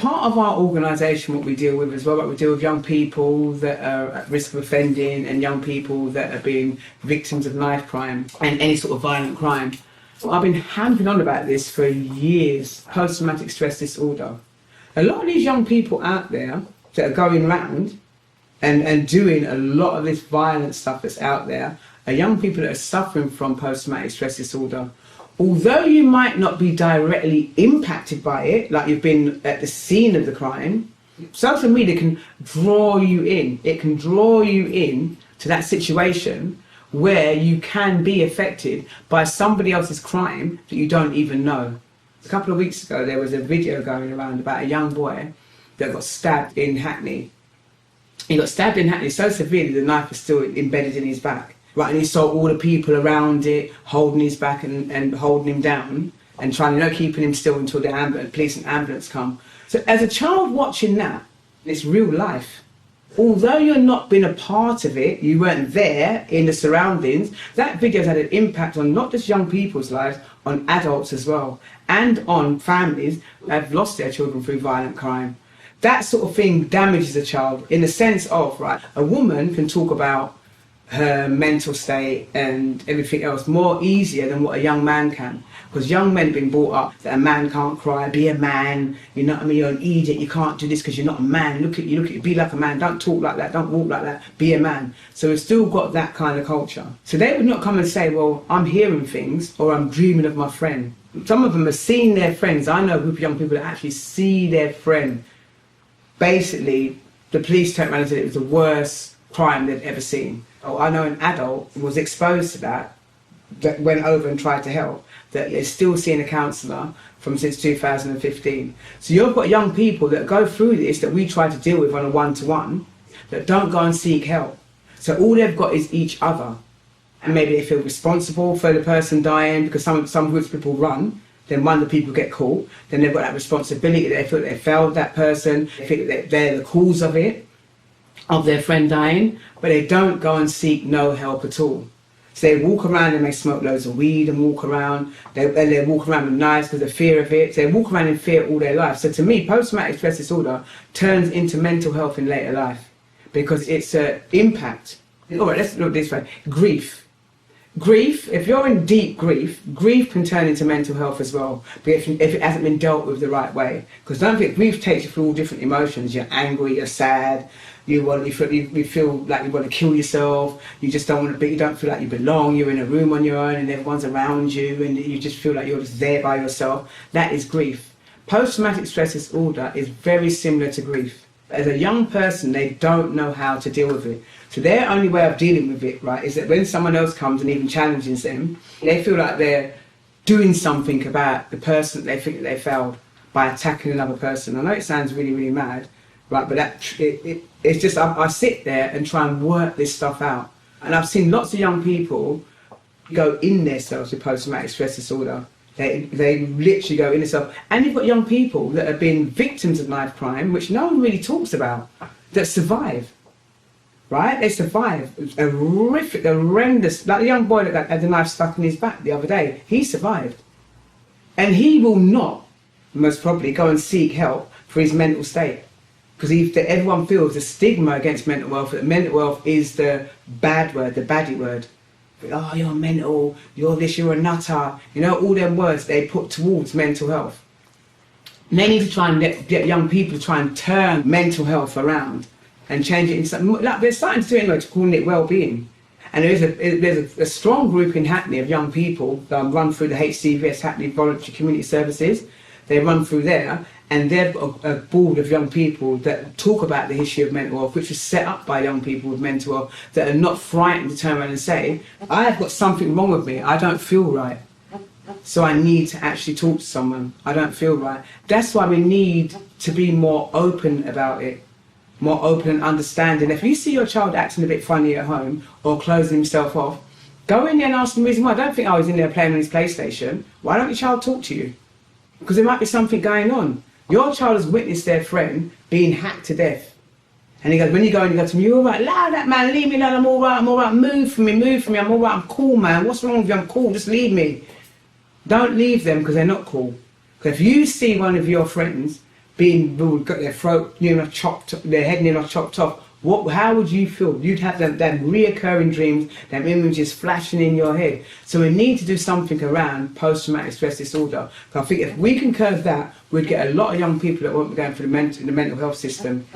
Part of our organisation, what we deal with as well, like we deal with young people that are at risk of offending and young people that are being victims of knife crime and any sort of violent crime. I've been hammering on about this for years, post-traumatic stress disorder. A lot of these young people out there that are going round and doing a lot of this violent stuff that's out there are young people that are suffering from post-traumatic stress disorder. Although you might not be directly impacted by it, like you've been at the scene of the crime, social media can draw you in. It can draw you in to that situation where you can be affected by somebody else's crime that you don't even know. A couple of weeks ago, there was a video going around about a young boy that got stabbed in Hackney. He got stabbed in Hackney so severely the knife was still embedded in his back. Right, and he saw all the people around it holding his back and holding him down and trying, keeping him still until the police and ambulance come. So as a child watching that, it's real life. Although you're not been a part of it, you weren't there in the surroundings, that video's had an impact on not just young people's lives, on adults as well, and on families that have lost their children through violent crime. That sort of thing damages a child in the sense of, right, a woman can talk about her mental state and everything else more easier than what a young man can. Because young men have been brought up that a man can't cry, be a man, you know what I mean, you're an idiot, you can't do this because you're not a man, look at you, be like a man, don't talk like that, don't walk like that, be a man. So we've still got that kind of culture. So they would not come and say, well, I'm hearing things or I'm dreaming of my friend. Some of them have seen their friends. I know a group of young people that actually see their friend. Basically, the police turned around and said it was the worst crime they'd ever seen. Oh, I know an adult was exposed to that went over and tried to help, that is still seeing a counsellor from since 2015. So you've got young people that go through this that we try to deal with on a one-to-one that don't go and seek help. So all they've got is each other. And maybe they feel responsible for the person dying because some groups of people run, then one of the people get caught, then they've got that responsibility, they feel that they failed that person, they think that they're the cause of it, of their friend dying, but they don't go and seek no help at all. So they walk around and they smoke loads of weed and walk around, they walk around with knives because of fear of it, so they walk around in fear all their life. So to me, post-traumatic stress disorder turns into mental health in later life because it's an impact. All right, let's look at this way. Grief, if you're in deep grief can turn into mental health as well, but if it hasn't been dealt with the right way. Because don't forget, grief takes you through all different emotions. You're angry, you're sad, you feel like you want to kill yourself, you just don't want to be, you don't feel like you belong, you're in a room on your own and everyone's around you and you just feel like you're just there by yourself. That is grief. Post-traumatic stress disorder is very similar to grief. As a young person, they don't know how to deal with it. So their only way of dealing with it, right, is that when someone else comes and even challenges them, they feel like they're doing something about the person that they think that they failed by attacking another person. I know it sounds really, really mad, right, but it's just, I sit there and try and work this stuff out. And I've seen lots of young people go in themselves with post-traumatic stress disorder. They literally go in themselves. And you've got young people that have been victims of knife crime, which no one really talks about, that survive. Right? They survive. It's horrific, horrendous. Like the young boy that had the knife stuck in his back the other day, he survived. And he will not, most probably, go and seek help for his mental state. Because everyone feels the stigma against mental health, that mental health is the bad word, the baddie word. Oh, you're mental, you're this, you're a nutter. You know, all them words they put towards mental health. And they need to try and get young people to try and turn mental health around and change it into something, like they're starting to do it anyway, to calling it well-being. And there's a strong group in Hackney of young people that run through the HCVS, Hackney Voluntary Community Services. They run through there, and they've got a board of young people that talk about the issue of mental health, which was set up by young people with mental health that are not frightened to turn around and say, I've got something wrong with me, I don't feel right. So I need to actually talk to someone, I don't feel right. That's why we need to be more open about it. More open and understanding. If you see your child acting a bit funny at home or closing himself off, go in there and ask them the reason why. Don't think, oh, he's in there playing on his PlayStation. Why don't your child talk to you? Because there might be something going on. Your child has witnessed their friend being hacked to death. And he goes, when you go and you go to me, you're all right, allow that man, leave me alone, I'm all right, move for me, I'm all right, I'm cool, man, what's wrong with you, I'm cool, just leave me. Don't leave them because they're not cool. Because if you see one of your friends being got their throat near enough chopped, their head near enough chopped off. How would you feel? You'd have them reoccurring dreams, them images flashing in your head. So we need to do something around post-traumatic stress disorder. I think if we can curb that, we'd get a lot of young people that won't be going through the mental health system